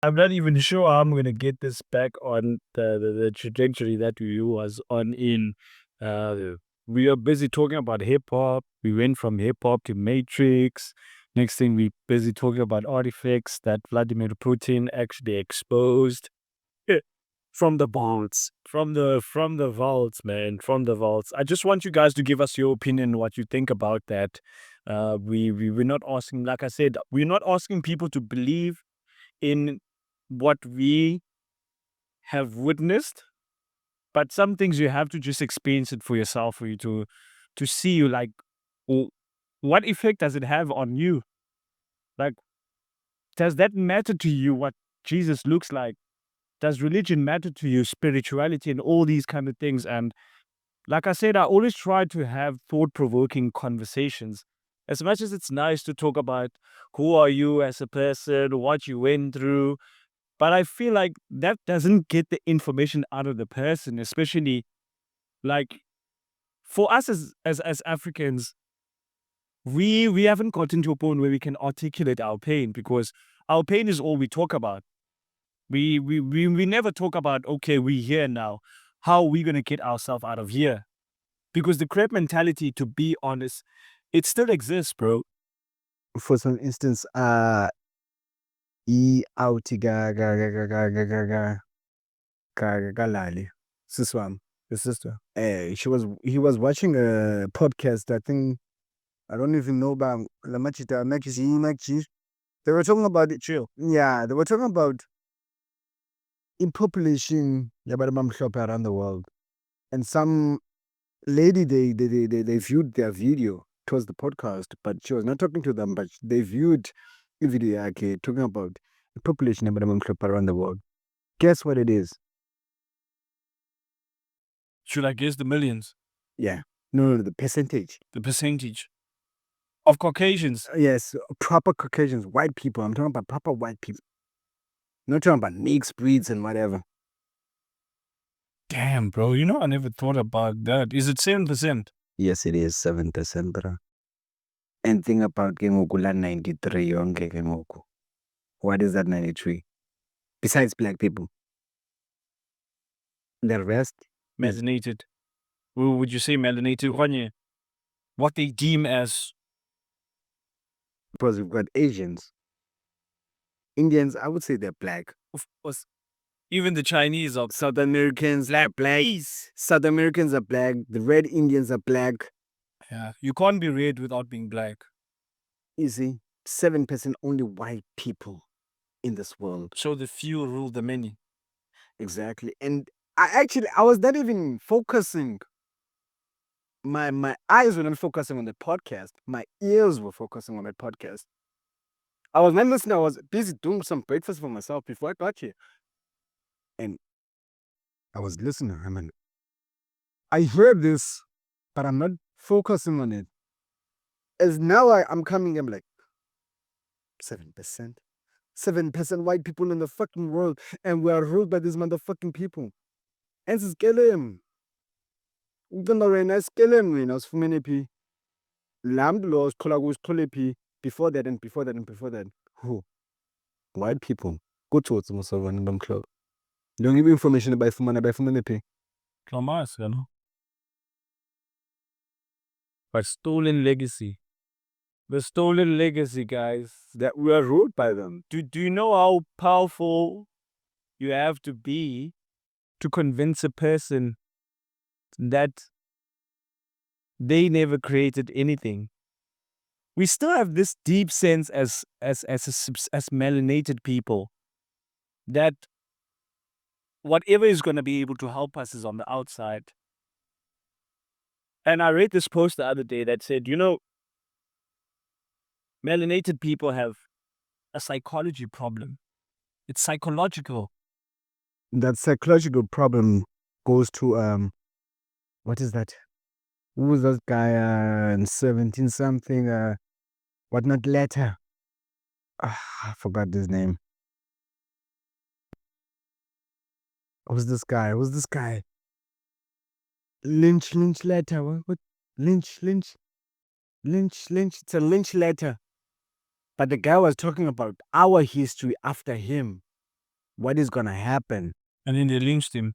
I'm not even sure how I'm gonna get this back on the trajectory that we was on in. Uh, we are busy talking about hip hop. We went from hip hop to Matrix. Next thing, we busy talking about artifacts that Vladimir Putin actually exposed. From the vaults, from the vaults, man, from the vaults. I just want you guys to give us your opinion, what you think about that. We're not asking, like I said, we're not asking people to believe in what we have witnessed, but some things you have to just experience it for yourself, for you to see you like, what effect does it have on you? Like, does that matter to you? What Jesus looks like? Does religion matter to you? Spirituality and all these kind of things. And like I said, I always try to have thought-provoking conversations. As much as it's nice to talk about who are you as a person, what you went through, but I feel like that doesn't get the information out of the person, especially like for us as Africans, we haven't gotten to a point where we can articulate our pain because our pain is all we talk about. We never talk about, okay, we're here now. How are we gonna get ourselves out of here? Because the crab mentality, to be honest, it still exists, bro. For some instance, i-out Lali, Siswam, the sister. He was watching a podcast. I think I don't even know about Lamachita Machi. They were talking about it. Chill. Yeah, they were talking about in population around the world, and some lady they viewed their video. It was the podcast, but she was not talking to them, but they viewed a video talking about the population around the world. Guess what it is? Should I guess the millions? Yeah. No, the percentage. The percentage of Caucasians? Yes, proper Caucasians, white people. I'm talking about proper white people. Not talking about mixed breeds and whatever. Damn, bro. I never thought about that. Is it 7%? Yes, it is 7%, bro. And think about Kengokula 93 yonke Kengoku. What is that 93? Besides black people. The rest is Melanated. Would you say melanated? Kanye? What they deem as because we've got Asians. Indians, I would say they're black. of course. Even the Chinese are South Americans, black. black. South Americans are black. The red Indians are black. Yeah, you can't be red without being black. You see, 7% only white people in this world. So the few rule the many. Exactly. And I was not even focusing. My eyes were not focusing on the podcast. My ears were focusing on the podcast. I was not listening. I was busy doing some breakfast for myself before I got here. And I was listening. I mean, I heard this, but I'm not focusing on it. As now I'm coming, I'm like, 7%. 7% white people in the fucking world. And we are ruled by these motherfucking people. And it's killing. Even though when I killing, sifumene phi. Lamb laws, phi. Before that and before that and before that. Who? White people. Go towards the most of them club. Don't give me information about fumene phi. Clamas, But stolen legacy. The stolen legacy, guys. That we are ruled by them. Do you know how powerful you have to be to convince a person that they never created anything? We still have this deep sense as melanated people that whatever is going to be able to help us is on the outside. And I read this post the other day that said, melanated people have a psychology problem. It's psychological. That psychological problem goes to what is that? Who was that guy 17 something whatnot letter? I forgot his name. Who's this guy? Lynch letter. What? Lynch. It's a Lynch letter. But the guy was talking about our history after him. what is gonna happen. And then they lynched him.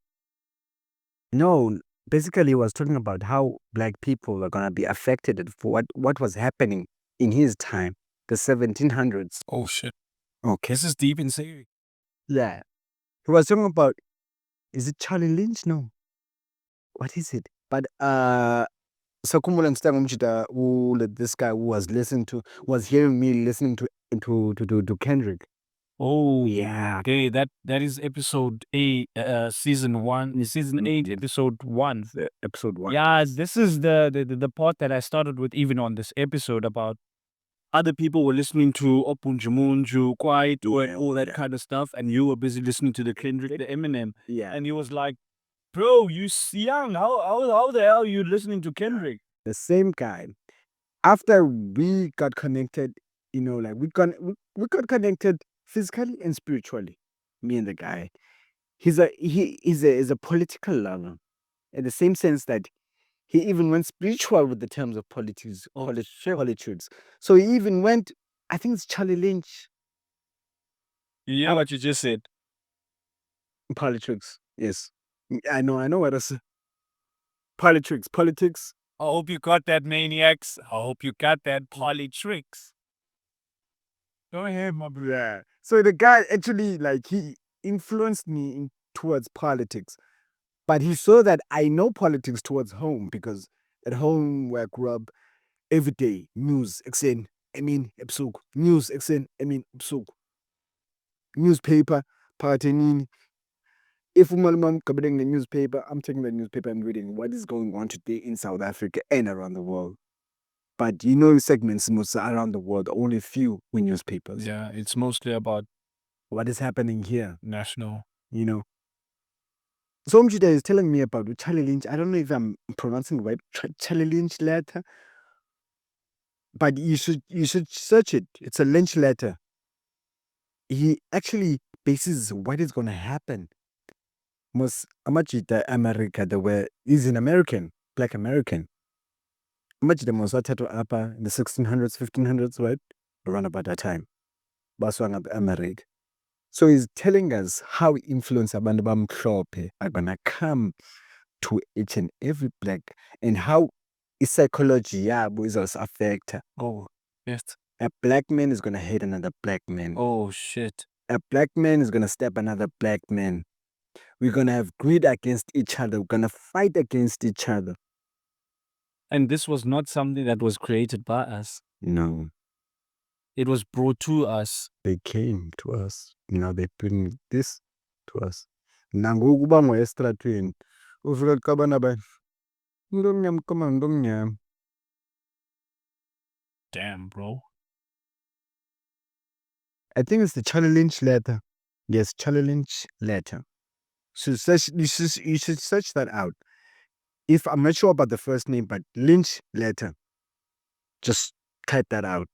No, basically, he was talking about how black people are gonna be affected for what was happening in his time, the 1700s. Oh shit. Okay. This is deep and serious. Yeah. He was talking about, is it Charlie Lynch? No. What is it? But Sakumulan this guy who was listening to was hearing me listening to Kendrick. Oh Yeah. okay, that is episode 8, season 1, season 8, episode 1. Episode 1. Yeah, this is the part that I started with even on this episode about other people were listening to Opunjamunju, Quiet, and all that kind of stuff, and you were busy listening to the Kendrick, the Eminem. Yeah. And he was like, bro, you young, how the hell are you listening to Kendrick? The same guy. After we got connected, like we got connected physically and spiritually. Me and the guy. He's a political lover. In the same sense that he even went spiritual with the terms of politics, politics. So he even went, I think it's Charlie Lynch. Yeah, what you just said. Politics. Yes. I know what I said. Politics. I hope you got that, maniacs. I hope you got that, tricks. Go ahead, my brother. Yeah. So the guy actually, he influenced me towards politics. But he saw that I know politics towards home because at home where I grew up, every day, news, ebusuku. News, ebusuku. Newspaper, party. If I'm covering the newspaper, I'm taking the newspaper and reading what is going on today in South Africa and around the world. But segments most around the world, only few with newspapers. Yeah, it's mostly about What is happening here, national. So Mjida is telling me about Charlie Lynch. I don't know if I'm pronouncing it right. Charlie Lynch letter. But you should search it. It's a Lynch letter. He actually bases what is gonna happen. Most Amachita America he's an American, black American. Amachita Mosatato Apa in the 1600s, 1500s, right? Around about that time. Baswanga America. So he's telling us how influence abantu bamhlophe are gonna come to each and every black and how psychology yabo affect. Oh, yes. A black man is gonna hate another black man. Oh shit. A black man is gonna stab another black man. We're gonna have greed against each other. We're gonna fight against each other. And this was not something that was created by us. No. It was brought to us. They came to us. They bring this to us. Nangoku bangwa estratweni. Ufika kuqabana ba. Ndomnyama kama ndomnyama. Damn, bro. I think it's the Charlie Lynch letter. Yes, Charlie Lynch letter. So you should search that out. If I'm not sure about the first name, but Lynch letter, just type that out.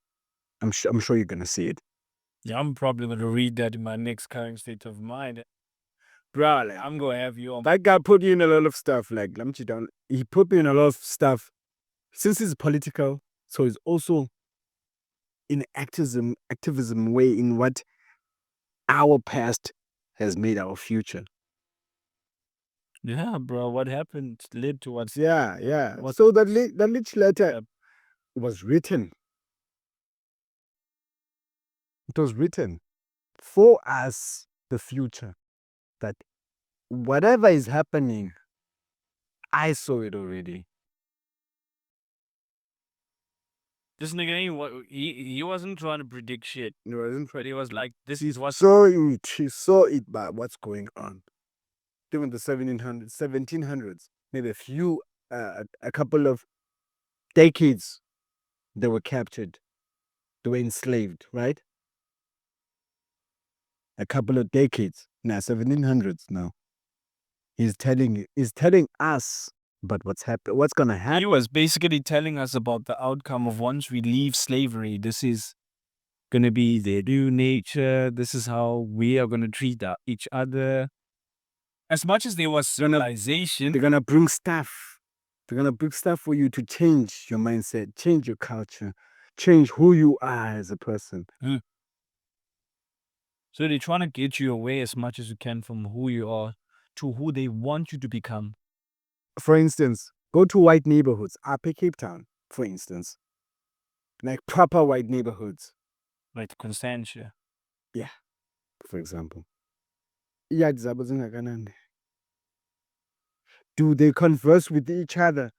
I'm sure you're gonna see it. Yeah, I'm probably gonna read that in my next current state of mind. Bro, I'm gonna have you on. That guy put you in a lot of stuff. He put me in a lot of stuff. Since it's political, so it's also in activism way in what our past has made our future. Yeah, bro. What happened led to what's Yeah. So that Lynch letter was written. It was written for us, the future. That whatever is happening, I saw it already. This nigga he wasn't trying to predict shit. He wasn't But he was like, this is what he saw it by what's going on. During the 1700s, maybe a couple of decades, they were captured. They were enslaved, right? A couple of decades. Now 1700s now. He's telling us about what's gonna happen. he was basically telling us about the outcome of once we leave slavery. This is gonna be their new nature. This is how we are gonna treat each other. As much as there was civilization, They're gonna bring stuff. They're gonna bring stuff for you to change your mindset, change your culture, change who you are as a person. So they're trying to get you away as much as you can from who you are to who they want you to become. For instance, go to white neighborhoods, Upper Cape Town, for instance. Like proper white neighborhoods. Like Constantia. Yeah, for example. Iyadi zabo zingakanani? Do they converse with each other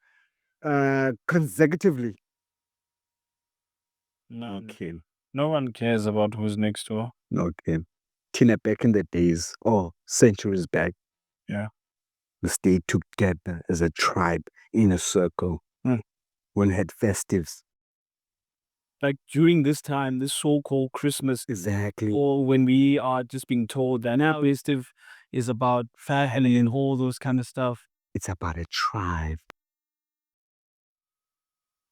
consecutively? No, Okay. no one cares about who's next door. Okay. Tina, back in the days, or centuries back, Yeah. we stayed together as a tribe in a circle when we had festives. Like during this time, this so-called Christmas, Exactly. or when we are just being told that now festive is about family and all those kind of stuff. It's about a tribe.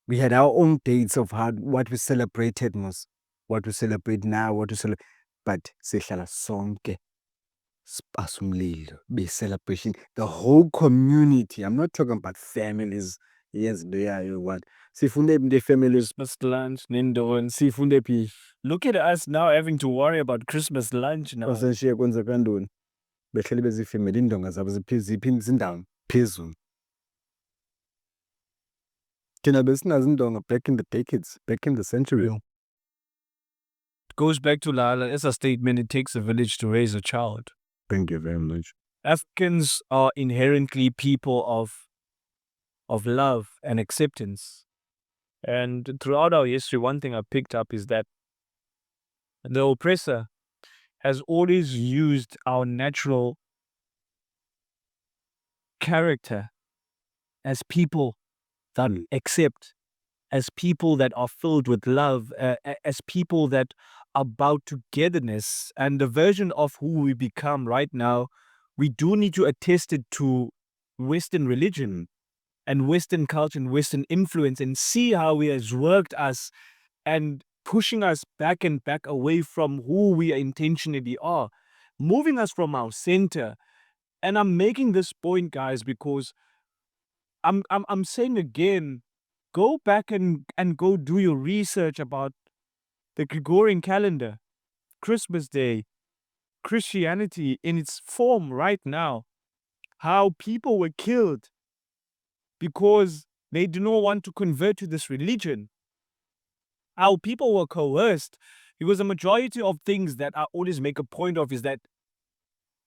We had our own dates of what we celebrated was what we celebrate now, what we celebrate. But sihlala sonke sipasumlilo, be celebration. The whole community. I'm not talking about families. Yes, they are what. Sifunde the families. Christmas lunch, Nindo and Sifunde P. Look at us now having to worry about Christmas lunch now. Basenshiya kwenza kantoni. Behleli bezifamily indonga zabo ziphi izindawo phezulu. Thina besinazo indonga back in the decades, back in the century. It goes back to Lala as a statement, it takes a village to raise a child. Thank you very much. Africans are inherently people of love and acceptance. And throughout our history, one thing I picked up is that the oppressor has always used our natural character as people that accept, as people that are filled with love, as people that are about togetherness. And the version of who we become right now, we do need to attest it to Western religion and Western culture and Western influence and see how it has worked us and pushing us back and back away from who we intentionally are, moving us from our center. And I'm making this point, guys, because I'm saying again, go back and go do your research about the Gregorian calendar, Christmas Day, Christianity in its form right now, how people were killed because they do not want to convert to this religion, how people were coerced. Because the majority of things that I always make a point of is that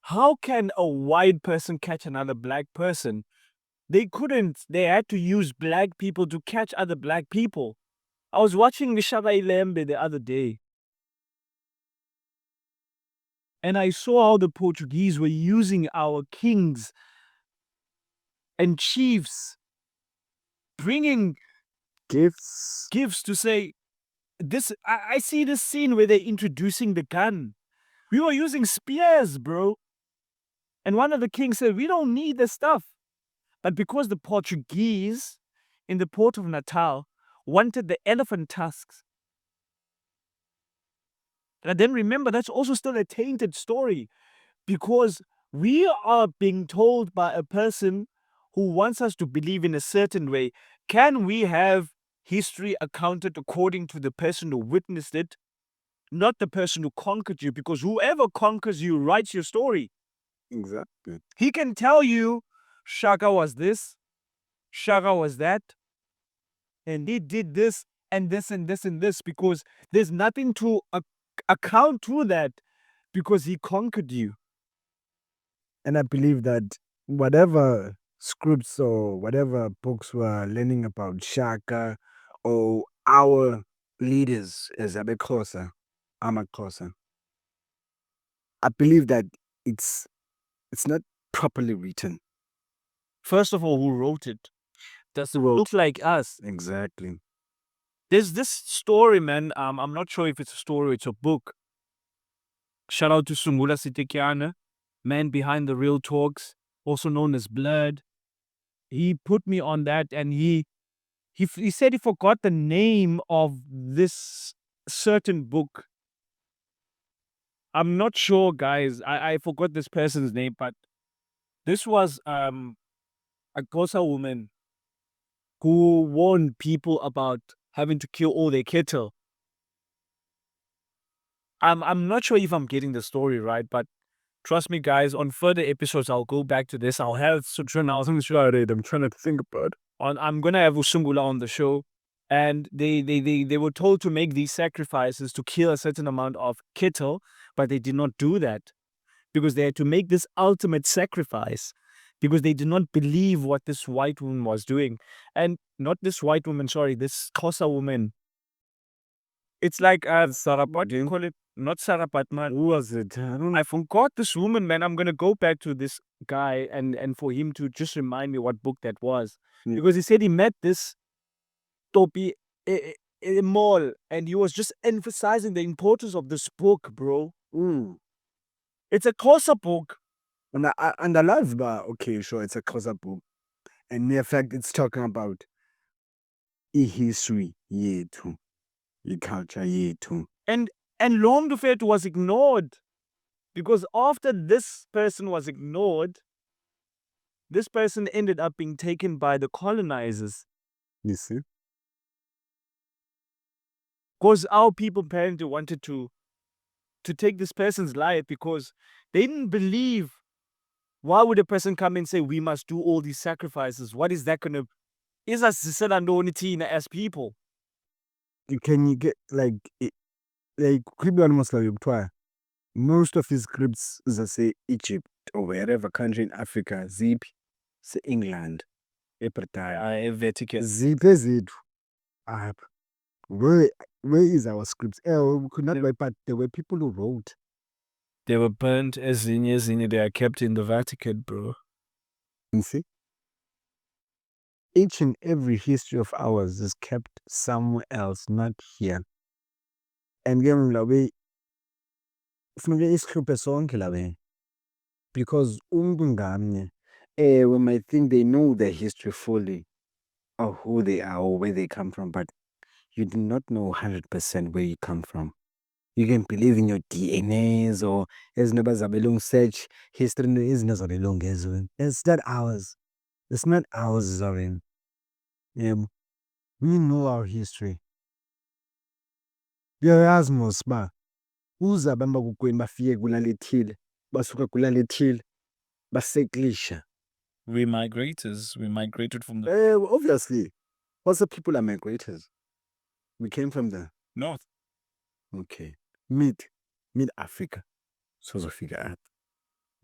how can a white person catch another black person? They couldn't. They had to use black people to catch other black people. I was watching Vishava Ilembe the other day, and I saw how the Portuguese were using our kings and chiefs, bringing Gifts. to say, this. I see this scene where they're introducing the gun. We were using spears, bro. And one of the kings said, we don't need this stuff. But because the Portuguese in the port of Natal wanted the elephant tusks, and then remember, that's also still a tainted story because we are being told by a person who wants us to believe in a certain way. Can we have history accounted according to the person who witnessed it, not the person who conquered you? Because whoever conquers you writes your story. Exactly. He can tell you Shaka was this, Shaka was that, and he did this and this and this and this, because there's nothing to account to that because he conquered you. And I believe that whatever scripts or whatever books were learning about Shaka or our leaders as Abekosa, Amakosa, I believe that it's not properly written. First of all, who wrote it? Does it look like us? Exactly. There's this story, man. I'm not sure if it's a story or it's a book. Shout out to Sungula Sitikiana, man behind the real talks, also known as Blood. He put me on that, and he said he forgot the name of this certain book. I'm not sure, guys. I forgot this person's name, but this was a Xhosa woman who warned people about having to kill all their cattle. I'm not sure if I'm getting the story right, but trust me, guys, on further episodes, I'll go back to this. I'll have Sutrana. I'm trying to think about. I'm gonna have Usungula on the show, and they were told to make these sacrifices to kill a certain amount of cattle, but they did not do that because they had to make this ultimate sacrifice because they did not believe what this white woman was doing, and not this white woman. Sorry, this Xhosa woman. It's like Sarah, what do you call it? Not Sarah Patman. Who was it? I don't know. I forgot this woman, man. I'm gonna go back to this guy and for him to just remind me what book that was. Yeah. Because he said he met this Topi in a mall and he was just emphasizing the importance of this book, bro. Mm. It's a Xhosa book. And I love that. Okay, sure, it's a Xhosa book, and in fact, it's talking about history yethu, culture yethu. And long to it was ignored. Because after this person was ignored, this person ended up being taken by the colonizers. You see? Because our people apparently wanted to take this person's life because they didn't believe. Why would a person come and say we must do all these sacrifices? What is that gonna? Is us as people? Can you get like most of his scripts say Egypt or wherever country in Africa, zip, say England, Vatican. zip zethu. Where is our scripts? We could not write, but there were people who wrote. They were burnt as in they are kept in the Vatican, bro. You see? Each and every history of ours is kept somewhere else, not here. And again, la way, funeke isihluphe sonke la way. Because umntu ngamnye, we might think they know their history fully, or who they are, or where they come from, but you do not know 100% where you come from. You can believe in your DNAs or as nebazabelong search history is nezabelong ezweni. It's not ours. It's not ours, Zorin. We know our history. Uyayazi mos uba uzabe abakokwenu bafike kulala ethile, basuka kulala ethile, baseklisha. We migrated from the Obviously. Also, people are migrators. We came from the north. okay. Mid Africa. So figure out.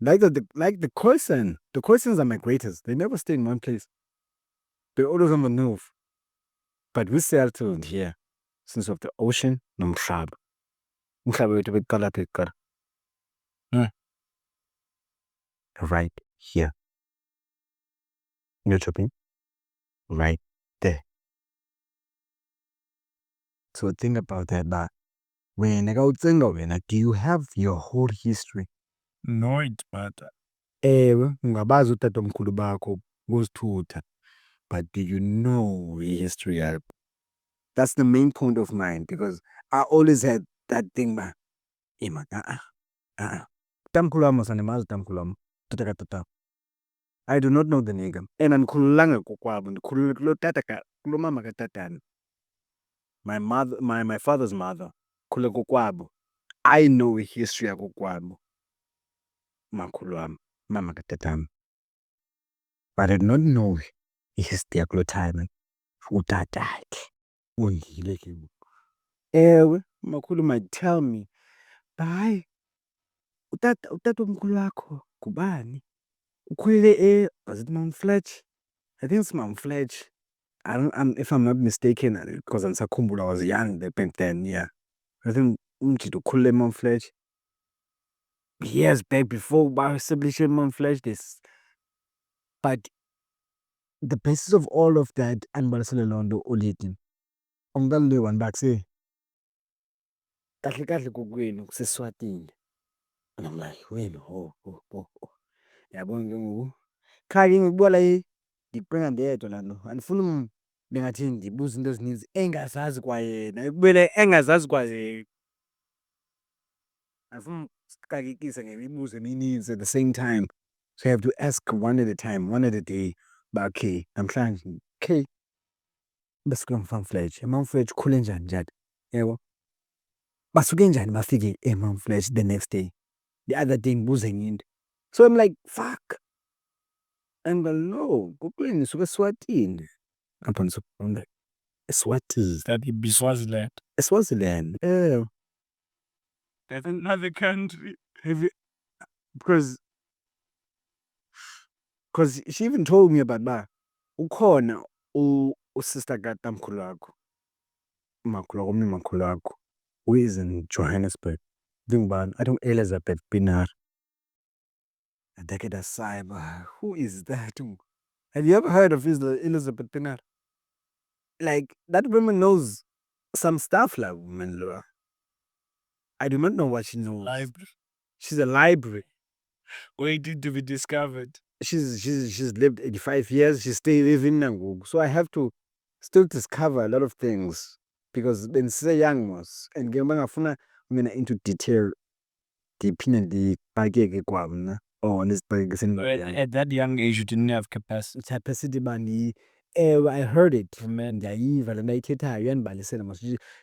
Like the Khoisan. The Khoisans are migrators. They never stay in one place. They're always on the move. But we settled here since of the ocean nomhlaba. Umhlaba wethu beqala phi kuqala? Right here. You're chopping? Right there. So think about that. But do you have your whole history? No, it but Ewe, ungabazi utatomkhulu bakho ngozithutha. But do you know history yakho? That's the main point of mine because I always had that thing, man. Utamkhulu wami sandimazi utamkhulu wami. Tata katata. I do not know the nigga. And andikhululanga kokwabo, ndikhulule kulo tata kulo mama katatana. My father's mother. Khule kokwabo. I know history yakokwabo. Makhulu wami, mama katatana. But I did not know history yakulo time. Utatakhe. Undile ke. Ewe, makhulu might tell me, hayi, utatomkhulu wakho ngubani? Ukhulele was it Mount Fletch? I think it's Mount Fletch. If I'm not mistaken, because I was young back then, yeah. I think umjito ukhulele Mount Fletch. Years back before I established Mount Fletch, this. But the basis of all of that, andibalasele loo nto ulithi. Umntana one back say, kahle kahle kokwenu kuseSwatini. And I'm like, wait, oh. Yabona ke ngoku. Qha ke ngoku la ndiqinga ndedwa laa nto. Andifuni ndingathi ndibuza into ezininzi engazazi kwayena. Ekubeni engazazi kwayena. Andifuni usixakekisa ngemibuzo emininzi at the same time. So you have to ask one at a time, one at a day. But okay, namhlanje, okay. Basuka Mount Fletch. Mount Fletch ukhule njani njani? Yebo. basuke njani bafike eMountfresh the next day. The other day ngibuze nginto. So I'm like, fuck. I'm like, no, kokweni nisuka eSwatini. I'm like, Eswatini. That it be Swaziland. Swaziland. Yeah. That's another country. Have you, because she even told me about ba ukhona usister katamkhulu wakho. Umakhulu wakho who is in Johannesburg. I don't Elizabeth Pinar. Adekeda Cyber. Who is that? Have you ever heard of Elizabeth Pinar? Like, that woman knows some stuff, like woman. I do not know what she knows. Library. She's a library. Waiting to be discovered. She's lived 85 years. She's still living Nangoku. So I have to still discover a lot of things because when say young was and ngiyafuna mina into detail deeply kwamna. Oh, this At that young age, you didn't have capacity. Capacity bani. I heard it.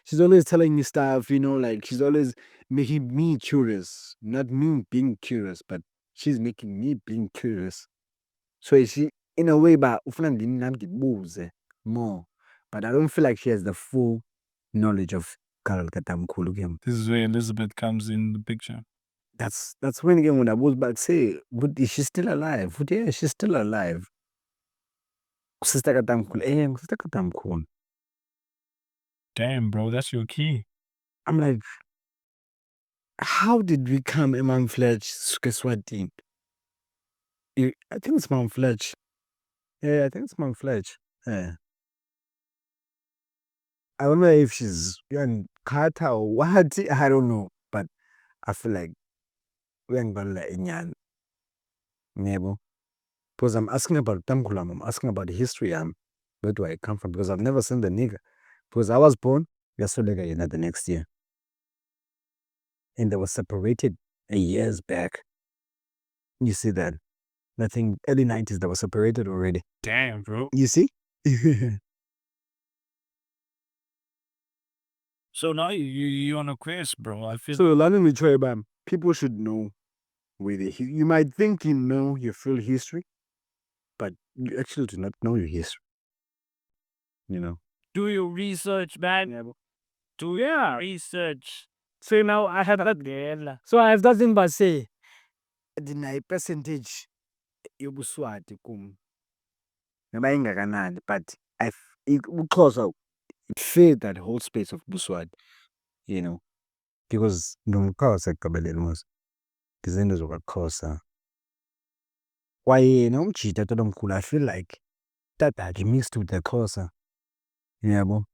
She's always telling me stuff, like she's always making me curious. Not me being curious, but she's making me being curious. So she, in a way, but more. But I don't feel like she has the full knowledge of Carol Katamkulu. This is where Elizabeth comes in the picture. That's when again when I was back say, is she still alive? Yeah, she's still alive. Sister Katamkulu. Damn, bro, that's your key. I'm like, how did we come among Fletch Swatini? I think it's Mount Fletch. Yeah, I think it's Mount Fletch. Yeah. I don't know if she's young Carter or what. I don't know. But I feel like we ain't gonna let Inyan. Because I'm asking about Tamkulam, I'm asking about the history. Where do I come from? Because I've never seen the nigga. Because I was born, we are so like the next year. And they were separated years back. You see that? I think early 90s they were separated already. Damn, bro. You see? So now you on a quest, bro. I feel so London we try, people should know where you might think you know your full history, but you actually do not know your history. do your research, man. Yeah, do your research. So now I have that girl. So I have nothing but say. The percentage yobuswati kum. Noma ingakanani, but because it filled that whole space of Buswati, because nomkhosa ekugqibeleni mos izinto zokwaXhosa kwaye nomjita tatomkhulu, I feel like tatakhe mixed with the Xhosa, yabo,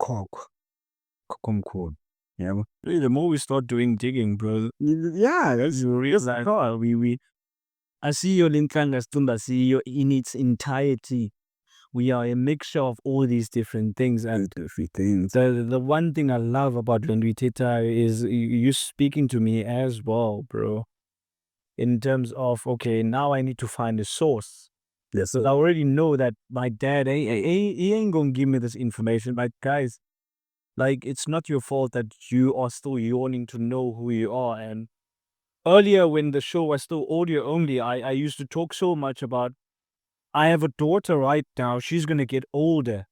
kokomkhulu, yabo. The more we start doing digging, bro, yeah, that's you realize, I see your Linkanga Stumba, I see you in its entirety. We are a mixture of all these different things. And the one thing I love about Lwendwiteta is you speaking to me as well, bro. In terms of, okay, now I need to find a source. Yes, So I already know that my dad, he ain't gonna give me this information. But guys, like, it's not your fault that you are still yearning to know who you are. And earlier when the show was still audio only, I used to talk so much about, I have a daughter right now. She's going to get older.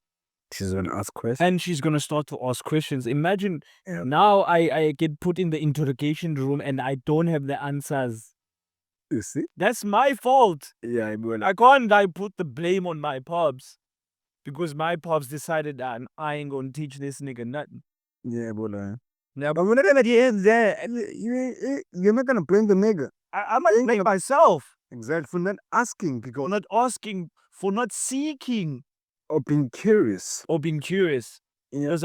She's going to ask questions. And she's going to start to ask questions. Imagine now I get put in the interrogation room and I don't have the answers. You see? That's my fault. Yeah, I can't put the blame on my pops. Because my pops decided that I ain't going to teach this nigga nothing. Yeah, but whenever he is there, you're not going to blame the nigga. I'm not blaming myself. Exactly. For not asking, because not asking, for not seeking. Or being curious. Because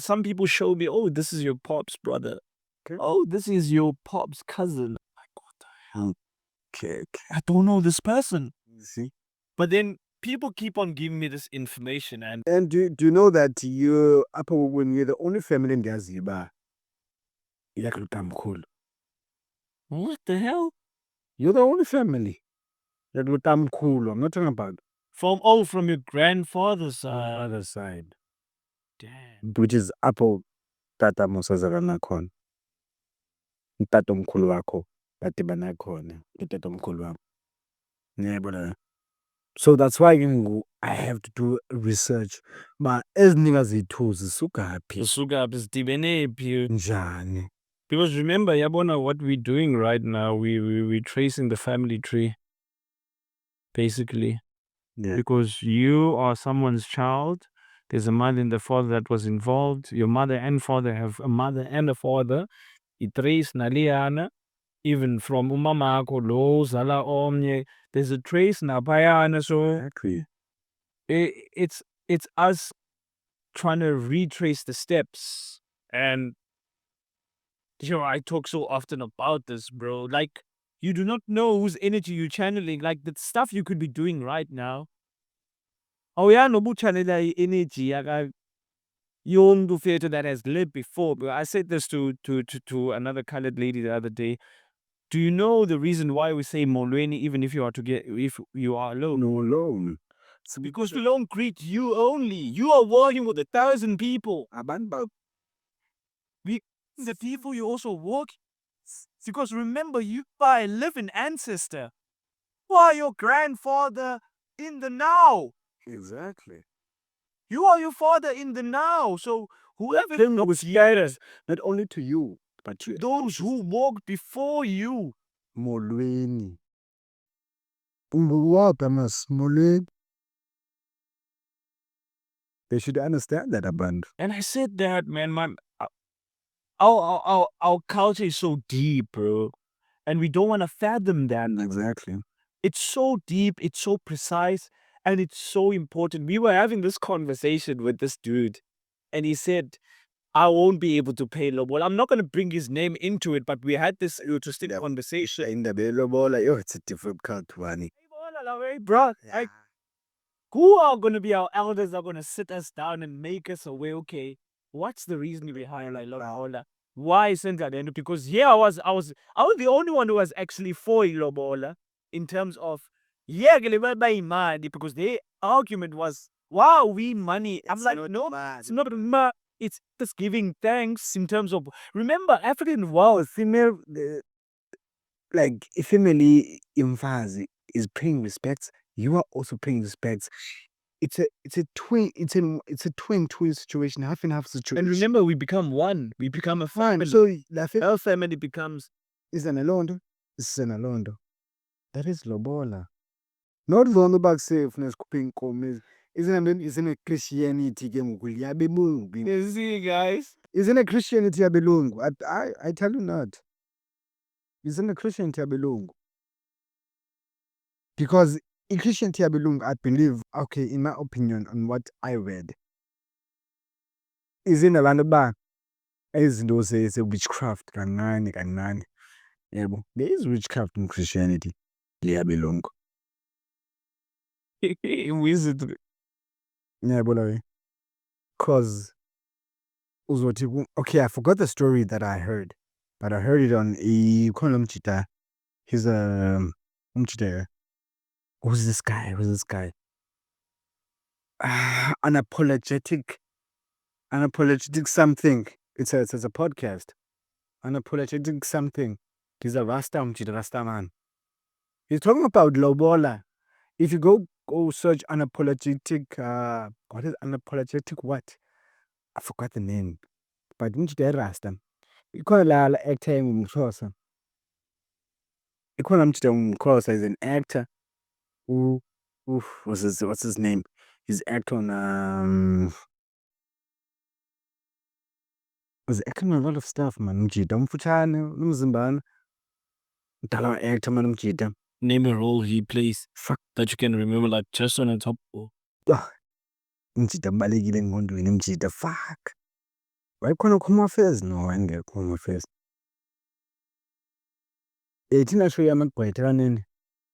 some people show me, oh, this is your pop's brother. Okay. Oh, this is your pop's cousin. Like, what the hell? Okay. I don't know this person. You see? But then people keep on giving me this information. And do you know that when you're the only family in Gaziba, what the hell? You're the only family. I'm not talking about. From your grandfather's side. Father's side. Damn. Which is Apple Tata mosazalana khona. Utata omkhulu wakho badibana khona. Utata omkhulu wakho. Ngiyabona. So that's why I have to do research. But eziningi zethu zisukaphi? Zisukaphi sidibene phi? Njani? Because remember, yabona, what we're doing right now, we're tracing the family tree, basically. Yeah. Because you are someone's child. There's a mother and the father that was involved. Your mother and father have a mother and a father. Itrace naliana, even from umamako lo zala omnye. There's a trace nabayana. So Exactly. it's us trying to retrace the steps. And I talk so often about this, bro. Like, you do not know whose energy you're channeling. Like, the stuff you could be doing right now. Oh yeah, no channel energy. Young theater that has lived before. But I said this to another colored lady the other day. Do you know the reason why we say Molweni even if you are alone? No, alone. So because we don't greet you only. You are working with 1,000 people. The people you also work. Because remember, you are a living ancestor. You are your grandfather in the now. Exactly. You are your father in the now. So whoever was guided, not only to you, but to those who walked before you. Molweni. Molweni. They should understand that, Aband. And I said that, man, our culture is so deep, bro. And we don't want to fathom that. Exactly. It's so deep, it's so precise, and it's so important. We were having this conversation with this dude, and he said, I won't be able to pay lobola. I'm not going to bring his name into it, but we had this interesting conversation. In the lobola, it's a difficult one. Bro, who are going to be our elders are going to sit us down and make us aware, okay, what's the reason behind lobola? Why isn't that? Because I was the only one who was actually for lobola in terms of because their argument was, wow, we money. I'm like, no, it's not money. It's just giving thanks in terms of, remember, African wealth, female, like, if family imfazi is paying respects, you are also paying respects. It's a twin situation, half and half situation. And remember, we become one. We become a family. So our family becomes is an alondo. This is an alondo. That is lobola. Not the one back safe cooking commies. Isn't a Christianity game? You see, guys. Isn't a Christianity a belong? I tell you not. Isn't a Christianity a belong? Because in Christianity I belong, I believe, okay, in my opinion, on what I read, is in a land bar, as those say witchcraft, kanani. Yeah, there is witchcraft in Christianity. Yeah, belong. Wizard. Yeah, because okay, I forgot the story that I heard, but I heard it on a Kolomchita. He's a who's this guy? Unapologetic something. It's a podcast. Unapologetic something. He's a Rasta man. He's talking about lobola. If you go search unapologetic, what is unapologetic what? I forgot the name. But Mchida Rasta. Ikhona la actor engumXhosa. Ikhona Mchida umXhosa is an actor who what's his name? He's acting on was acting on a lot of stuff, man. Mjida umfutshane, umzimbana. Udala actor man Mjida. Name a role he plays that you can remember, like just on the top. Mjida ubalekile engqondweni Mjida. Fuck. Wayekhona Home Affairs? No, wayengekho Home Affairs. Thina show yamagqwetha kanene.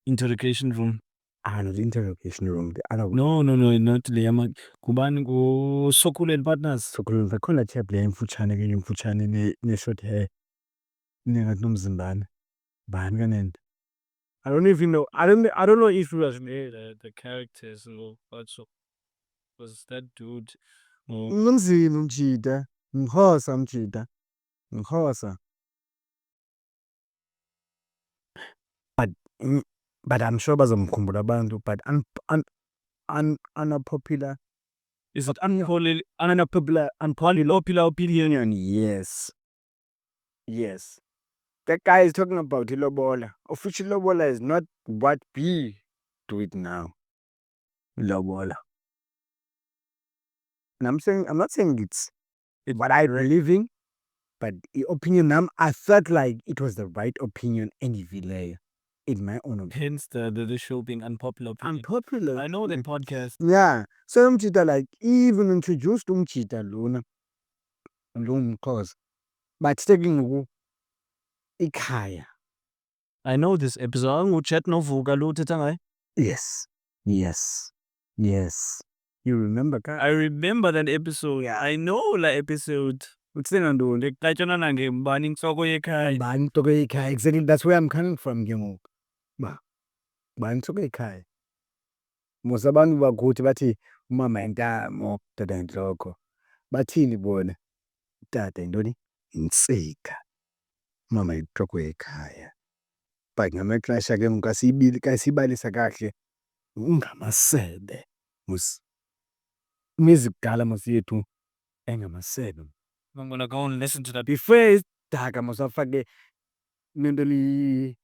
Interrogation room. Not interrogation room. The other one. No, not le kubani go Sokul and Partners. Sokul khona type le emfutshane ke emfutshane ne short hair. Ningathi nomzimbana. Bani kanene? I don't even know. I don't know if it was the characters or also was that dude. Unzima Mjida. Ngikhosa mjida. Ngikhosa. But I'm sure bazomkhumbula abantu, but unpopular. Is it Unpopular opinion? Yes. Yes. That guy is talking about ilobola. Official lobola is not what we do it now. Lobola. And I'm not saying it's what I believe in, but the opinion I felt like it was the right opinion anyway, in my own opinion. hence the show being unpopular opinion? Unpopular. I know that podcast. Yeah. So umjida like even introduced umjida lona cause. But taking ikhaya. I know this episode. Chat novuka lo uthetha ngayo. Yes. Yes. Yes. You remember ka? I remember that episode. Yeah. I know la episode. Uthina ntoni? Xatshana nangembani inhloko yekhaya. Bani inhloko yekhaya? Exactly, that's where I'm coming from ke ngoku. Bani inhloko yekhaya? Mos abantu bakuthi bathi umama yintamo, utata yintloko. Bathini bona? Utata yintoni? Yintsika. Umama yintloko yekhaya. But ngamaxesha ke ngoku xa siyibalisa kakuhle, ungamasebe. Mos imizi kudala mos yethu engamasebe. I'm gonna go and listen to that. Before isidaka mos bafake into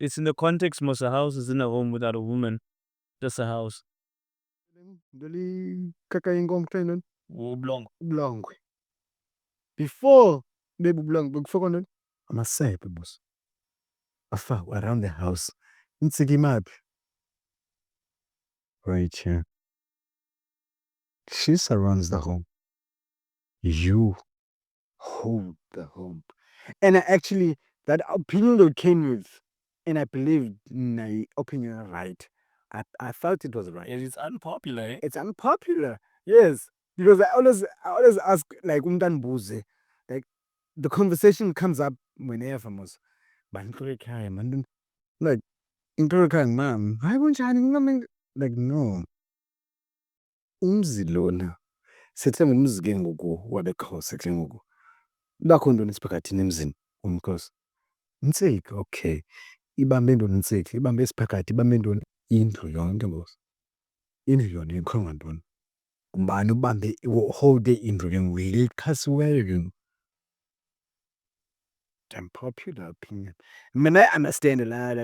It's in the context most a house is in a home without a woman. Just a house. into kaka inkomo kuthiwa yintoni? Oblong. Ubulongwe. Before bebubulongwe bekufakwa ntoni? Amasebe mos. Afakwa around the house. Intsika imaphi? Right here. She surrounds the home. You hold the home. And actually, that opinion that came with, and I believed my opinion right. I felt it was right. And it's unpopular. Eh? It's unpopular. Yes. Because I always ask like umntandibuze. Like the conversation comes up whenever mos. Man. Like intorekha mom. Hayi kunjani? Like no. Umzi lona. Sethe ngumzi ke ngoku wabeXhosa ke ngoku. Lakho ntoni esiphakathini emzini umXhosa? Intsika, okay. Ibambe ntoni intsika? Ibambe esiphakathi, ibambe ntoni? Indlu yonke mos. Indlu yona ikho ngantoni? Ngubani ubambe hold indlu ke ngoku? Yilikhasiweyo ke ngoku. Unpopular opinion. Mina I understand la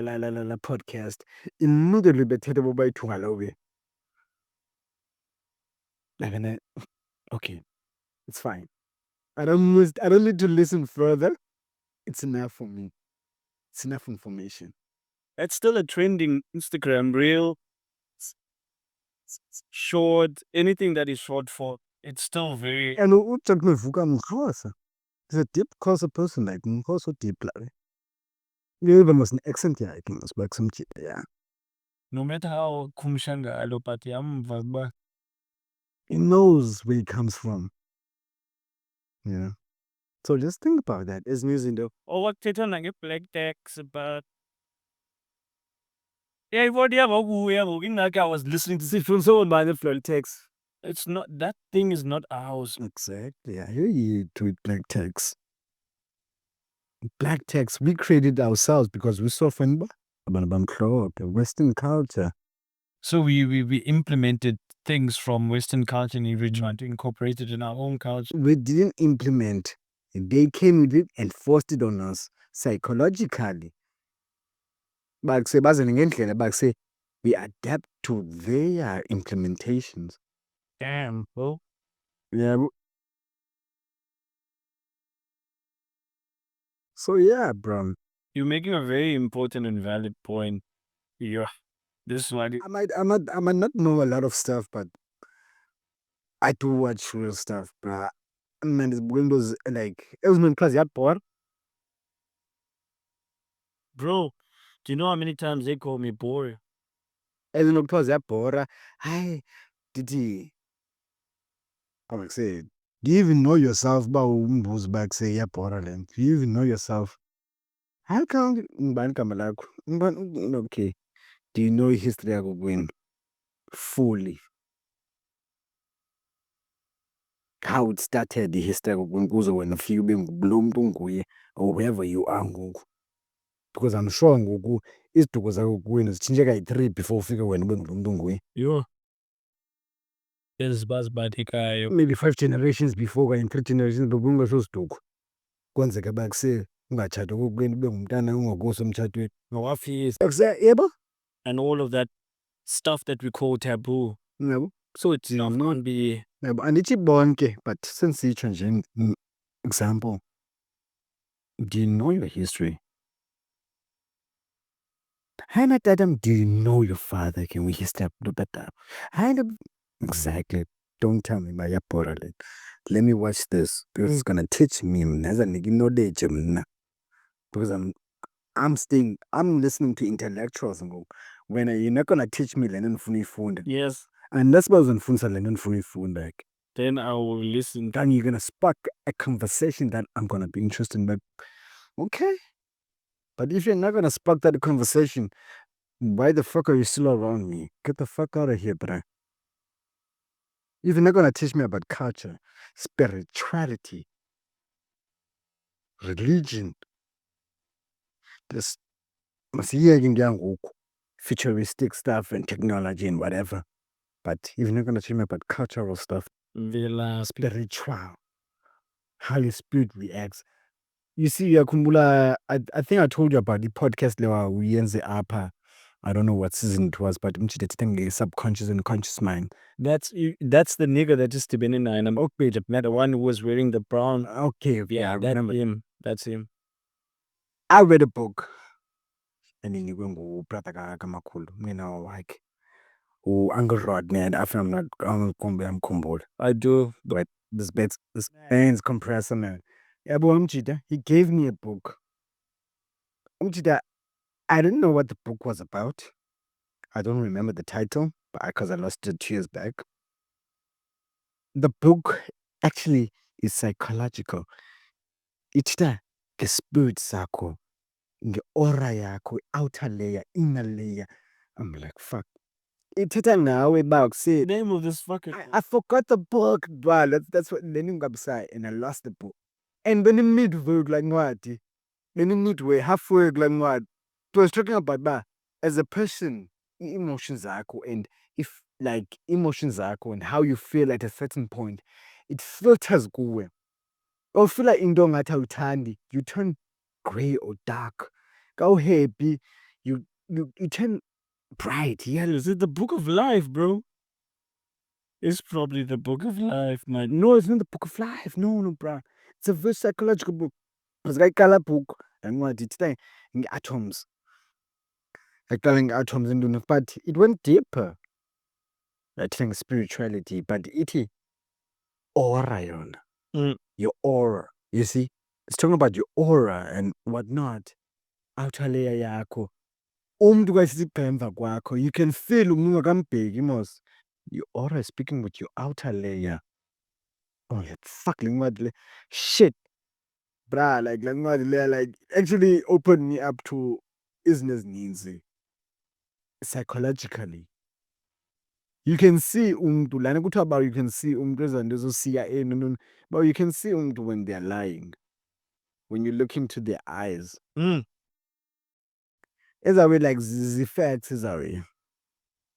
podcast. Immediately bethetha bobayi-2 ngalo ke. Like okay, it's fine. I don't need to listen further. It's enough for me. It's enough information. That's still a trending Instagram reel. Short, anything that is short for, it's still very. And uJakuvuka mXhosa. He's a deep Xhosa person, like mXhosa deep like. You even was an accent yakhe mos back some yeah. No matter how kumshangalo, but yamva. He knows where he comes from. You know. So just think about that. As music though. Oh, what black text about. Yeah, what I was listening to see from someone by the flow text. It's not that thing is not ours. Exactly. I hear you tweet black text. Black text, we created ourselves because we saw from the Western culture. So we implemented things from Western culture and we tried to incorporate it in our own culture. We didn't implement. They came with it and forced it on us psychologically. But say we adapt to their implementations. Damn, bro. Yeah. So yeah, bro. You're making a very important and valid point. Yeah. This is why I might not know a lot of stuff, but I do watch real stuff, bro. Man, it's Windows like it was in class bored. Bro, do you know how many times they call me boring? As in class bored. Hi, did he? I'm like, say, do you even know yourself? Who's back say yeah, bored. Do you even know yourself? How come okay? Do you know history of win fully? how it started, the history kuze wena ufike ube lo muntu unguye or whoever you are ngoku. Because I'm sure ngoku iziduko zakho kuwena zitshintshe kayi-3 before ufike wena ube ngulo muntu unguye. Yho! Ezibazibandekayo. Maybe 5 generations before okanye 3 generations before ungeso siduko. Kwenzeka uba ungatshati okokuqala ube ngumntana ungekuso emtshatweni. Ngowafisa. Yebo? And all of that stuff that we call taboo. Yebo? So it's not be. Yebo, andithi bonke, but sensitsho nje example. Do you know your history? Hi, Madam, do you know your father? Can we step to better? Hi, exactly. Don't tell me about your portal. Let me watch this because it's gonna teach me knowledge. Because I'm listening to intellectuals and go, when you're not gonna teach me learning funny food. Yes. Unless I was on phone learning funny food like. Then I will listen. Then you're gonna spark a conversation that I'm gonna be interested in. But okay. But if you're not gonna spark that conversation, why the fuck are you still around me? Get the fuck out of here, bro. If you're not gonna teach me about culture, spirituality, religion, this futuristic stuff and technology and whatever. But if you're not gonna teach me about cultural stuff, spiritual, how your spirit reacts. You see, I think I told you about the podcast we use the upper. I don't know what season it was, but subconscious and conscious mind. That's the nigga that just been in I'm the one who was wearing the brown. Okay, yeah, that's him. I read a book. And then you go brother Kamakhulu, like Uncle Rodney, and after I'm combed. I do. But this band's compressor man. Yeah, but he gave me a book. I didn't know what the book was about. I don't remember the title, because I lost it 2 years back. The book actually is psychological. It's the spirit circle, the aura yakho, outer layer, inner layer. I'm like, fuck. It's now about say name of this fucking. I forgot the book, but that's what then you and I lost the book. And when in midway, like what? When in midway, halfway, like what? It was talking about that as a person, emotions are and if like emotions are and how you feel at a certain point, it filters go. Or feel like in don't matter you turn gray or dark. Go happy, you turn bright. Yeah, is it the book of life, bro? It's probably the book of life, man. No, it's not the book of life. No, bro. It's a very psychological book. It's like color book. And what it's like in atoms. Like telling atoms and but it went deeper. I think spirituality, but it aura. Your aura. You see? It's talking about your aura and whatnot. Outer layer yakho. You can feel mos. Your aura is speaking with your outer layer. Oh, yeah, fucking what? Shit. Bruh, like actually opened me up to business needs. Psychologically. You can see lana kuthiwa about you can see ezanto ezosiya no, but you can see when they're lying. When you look into their eyes. It's a way like the facts is a way.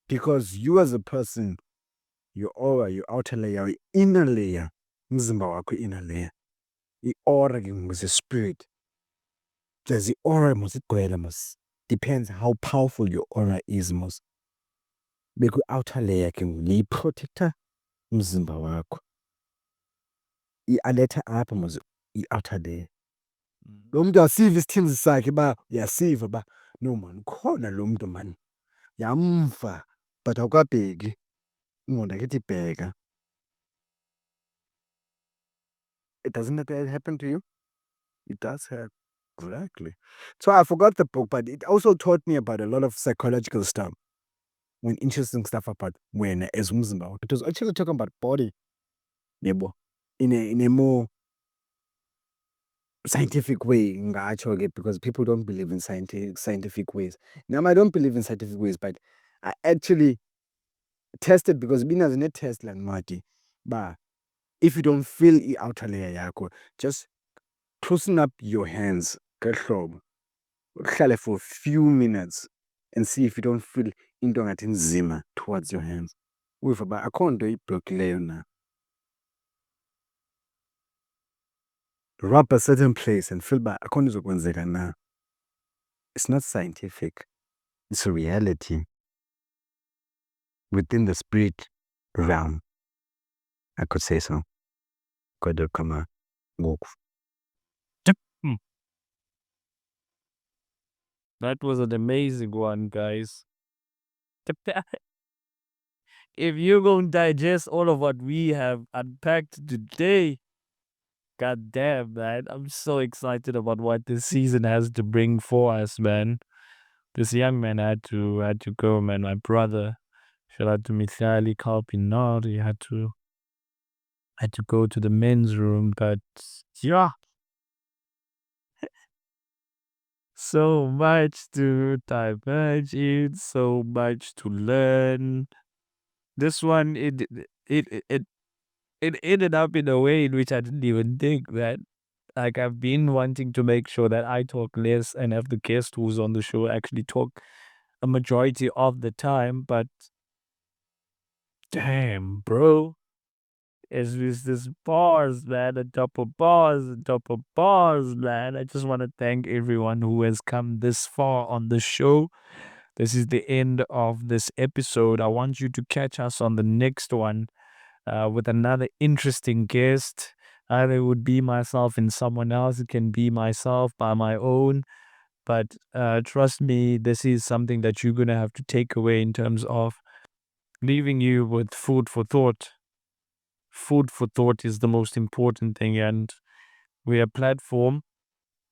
Because you as a person, your aura, your outer layer, your inner layer, mzimba wako inner layer. The aura is a spirit. There's the aura must depends how powerful your aura is mos. Because outer layer can be protector mzimba wako. I-alert apha mos i-outer layer. Lo muntu asive isithunzi sakhe ba uyasiva ba no man khona lo muntu man. Yamva but awukabheki. Ingqondo akithi bheka. It doesn't happen to you? It does happen. Exactly. So I forgot the book, but it also taught me about a lot of psychological stuff. When interesting stuff about when as umzimba. It was actually talking about body. Yebo. In a more scientific way, because people don't believe in scientific ways. Now I don't believe in scientific ways, but I actually tested because being as a test like Marty, but if you don't feel i-outer layer yakho, just closing up your hands ngehlobo, uhlale for a few minutes and see if you don't feel into engathi nzima towards your hands. Uyiva uba akho nto ibhlokhileyo na. Rub a certain place and feel uba akho nto izokwenzeka na. It's not scientific. It's a reality within the spirit realm. I could say so. Kodwa kama ngoku. That was an amazing one, guys. If you're going to digest all of what we have unpacked today, god damn, man, I'm so excited about what this season has to bring for us, man. This young man had to go, man. My brother, shout out to Michali Kalpinar, he had to go to the men's room, but yeah. So much to diverge in, so much to learn. This one, it ended up in a way in which I didn't even think that. Like, I've been wanting to make sure that I talk less and have the guest who's on the show actually talk a majority of the time, but damn, bro. It's just this bars, man, on top of bars, on top of bars, man. I just want to thank everyone who has come this far on the show. This is the end of this episode. I want you to catch us on the next one with another interesting guest. Either it would be myself and someone else. It can be myself by my own. But trust me, this is something that you're going to have to take away in terms of leaving you with food for thought. Food for thought is the most important thing. And we're a platform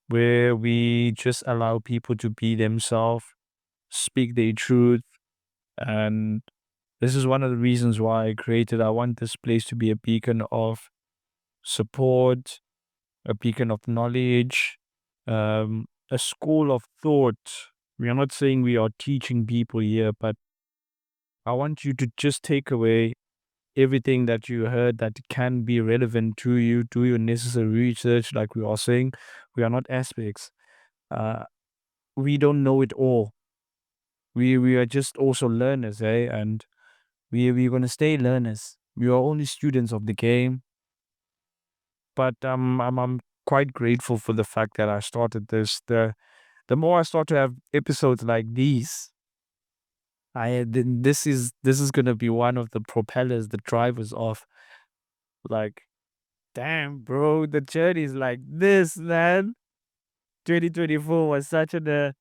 where we just allow people to be themselves, speak their truth. And this is one of the reasons why I created. I want this place to be a beacon of support, a beacon of knowledge, a school of thought. We are not saying we are teaching people here, but I want you to just take away everything that you heard that can be relevant to you. Do your necessary research, like we are saying. We are not aspects. We don't know it all. We are just also learners, eh? And we're gonna stay learners. We are only students of the game. But I'm quite grateful for the fact that I started this. The more I start to have episodes like these, this is gonna be one of the propellers, the drivers of, like, damn, bro, the journey is like this, man. 2024 was such a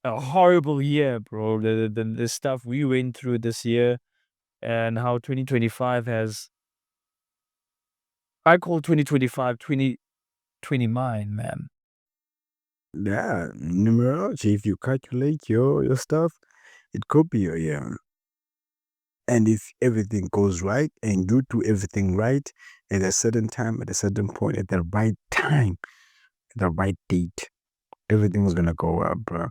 horrible year, bro. The stuff we went through this year, and how 2025 has. I call 2025 2020 mine, man. Yeah, numerology, if you calculate your stuff, it could be your year. And if everything goes right and you do everything right at a certain time, at a certain point, at the right time, at the right date, everything's gonna go up, bro.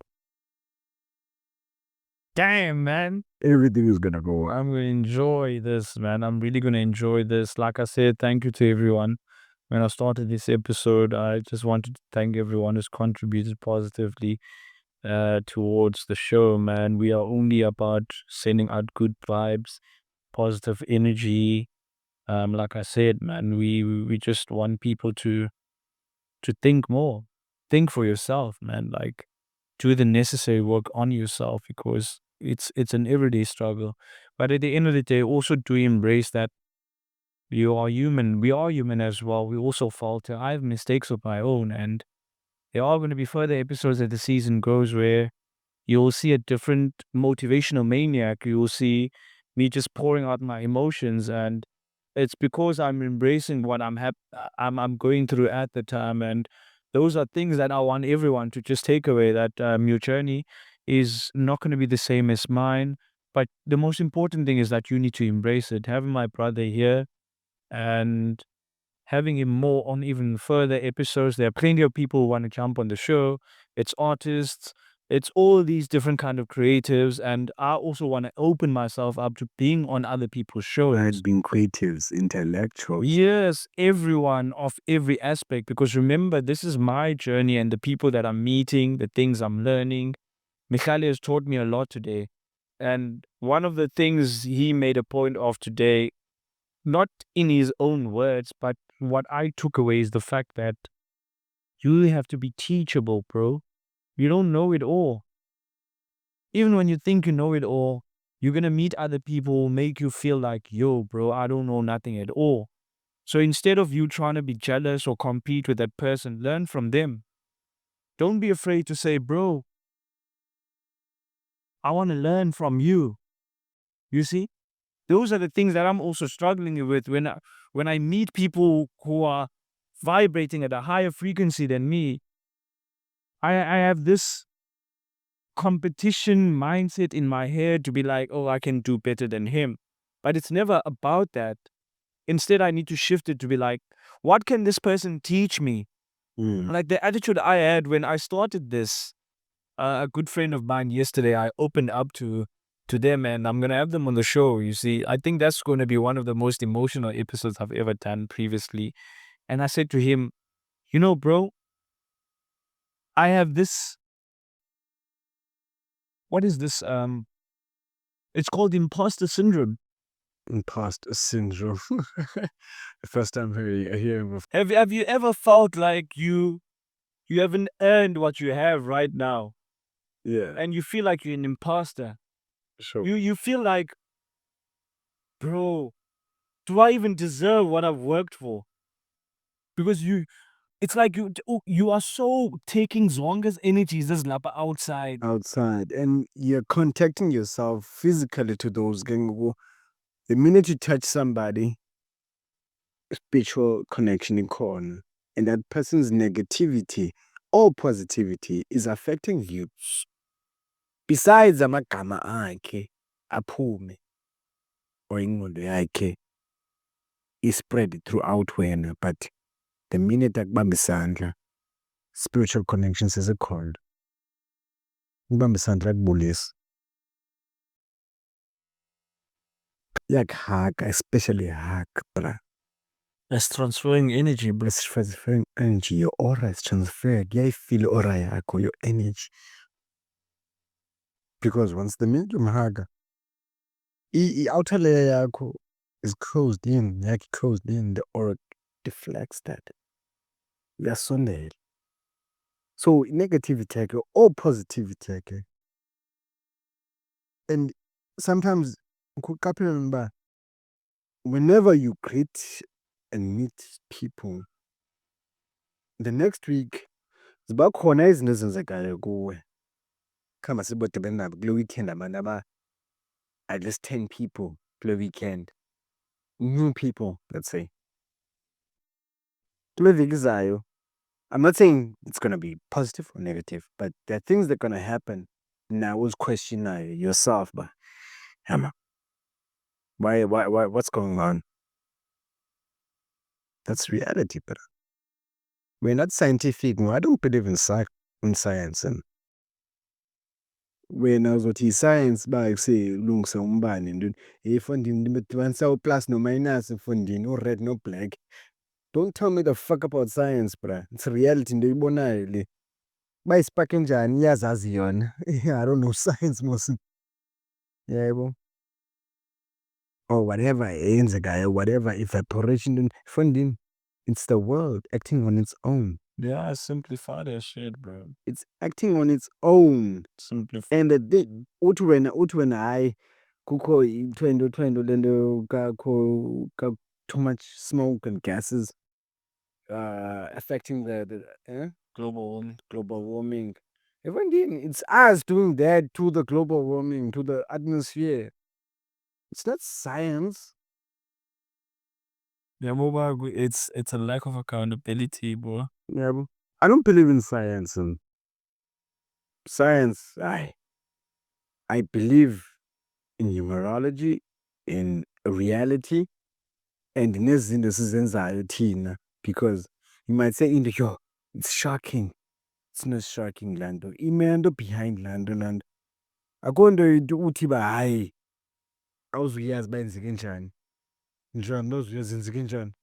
Damn, man. Everything is gonna go up. I'm gonna enjoy this, man. I'm really gonna enjoy this. Like I said, thank you to everyone. When I started this episode, I just wanted to thank everyone who's contributed positively towards the show, man. We are only about sending out good vibes, positive energy. Like I said, man, we just want people to think more, think for yourself, man. Like, do the necessary work on yourself, because it's an everyday struggle. But at the end of the day, also do embrace that you are human. We are human as well. We also falter. I have mistakes of my own, and there are going to be further episodes as the season goes where you'll see a different motivational maniac. You'll see me just pouring out my emotions, and it's because I'm embracing what I'm going through at the time. And those are things that I want everyone to just take away, that your journey is not going to be the same as mine. But the most important thing is that you need to embrace it. Having my brother here and having him more on even further episodes. There are plenty of people who want to jump on the show. It's artists, It's all these different kind of creatives, and I also want to open myself up to being on other people's shows. Right, being creatives, intellectuals. Yes, everyone of every aspect, because remember, this is my journey and the people that I'm meeting, the things I'm learning. Michale has taught me a lot today. And one of the things he made a point of today, not in his own words, but what I took away is the fact that you have to be teachable, bro. You don't know it all. Even when you think you know it all, you're going to meet other people who make you feel like, yo, bro, I don't know nothing at all. So instead of you trying to be jealous or compete with that person, learn from them. Don't be afraid to say, bro, I want to learn from you. You see? Those are the things that I'm also struggling with when I meet people who are vibrating at a higher frequency than me. I have this competition mindset in my head to be like, oh, I can do better than him. But it's never about that. Instead, I need to shift it to be like, what can this person teach me? Like the attitude I had when I started this, a good friend of mine yesterday, I opened up to them, and I'm gonna have them on the show. You see, I think that's going to be one of the most emotional episodes I've ever done previously. And I said to him, you know, bro, I have this. What is this? It's called imposter syndrome. Imposter syndrome. The first time hearing of. Have you ever felt like you haven't earned what you have right now, Yeah, and you feel like you're an imposter? sure. You feel like, bro, do I even deserve what I've worked for? Because it's like you are so taking Zonga's energies as lapa outside. Outside, and you're contacting yourself physically to those gang. The minute you touch somebody, spiritual connection in corner, and that person's negativity or positivity is affecting you. Besides amagama akhe aphume or ingqondo yakhe is-spread throughout wena, but the minute akubamba isandla, spiritual connection sesekhona. Ukubamba isandla akubulisa. Iyakuhaka, especially hug, bruh. That's transferring energy, bro. It's transferring energy. Your aura is transferred. Feel aura yakho, your energy. Because once the minute umhaga, i-outer layer yakho is closed in, closed in, the aura deflects that. Uyasondela. So negativity yakhe or positivity yakhe. And sometimes whenever you greet and meet people, the next week ziba khona izinto ezenzekayo kuwe. Khamba sibodibene nabo kule weekend abantu at least 10 people kule weekend. New people, let's say. Kule veki izayo, I'm not saying it's going to be positive or negative, but there are things that are going to happen. Now, was questioning yourself, but what's going on? That's reality, but we're not scientific. No, I don't believe in science. And when I was with science, by say, lungs and umbani, and if funding the plus no minus, funding no red, no black. Don't tell me the fuck about science, bruh. It's reality. By sparking jan, yes, as yon. I don't know science most. Yeah, well. Or whatever ends a guy, or whatever evaporation funding. It's the world acting on its own. Yeah, simplify that shit, bro. It's acting on its own. Simplify. And the thing, when I kuko twendo lendo too much smoke and gases affecting the global warming. Even then, it's us doing that to the global warming, to the atmosphere. It's not science. Yeah, mobile. It's a lack of accountability, bro. Yeah, bro. I don't believe in science. And science, I believe in numerology, in reality, and nezinto sizenzayo thina, because you might say into yo, it's shocking. it's no shocking lando imento behind lando akho nto uthi uba hayi awuzuyazi uba yenzeke njani njani awuzuyazi yenzeke njani.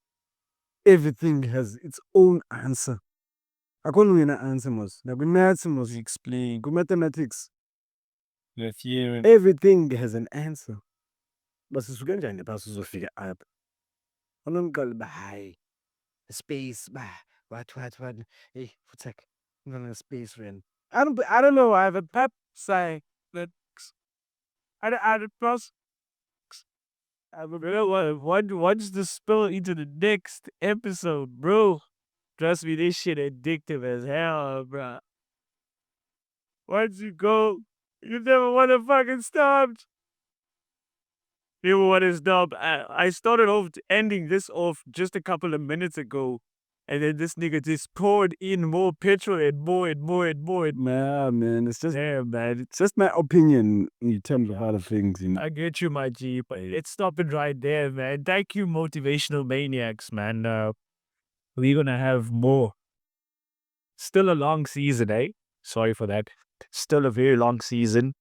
Everything has its own answer. Akho nto ungena-answer mos nakwi-maths mos explain kwi-mathematics The theorem. everything has an answer. Basisuke njani phaa sizofika apha anokuqala uba hayi space ba what hey futhek space ren I don't know. I have a pep say that I plus Once the spill into the next episode, bro. Trust me, this shit addictive as hell, bro. Once you go, you never want to fucking stop. You want to stop. I started off ending this off just a couple of minutes ago, and then this nigga just poured in more petrol and more and more and more. yeah, man. It's just man. it's just my opinion in terms of other things. You know? I get you, my G, but it's stopping right there, man. Thank you, motivational maniacs, man. We're gonna have more. Still a long season, eh? Sorry for that. Still a very long season.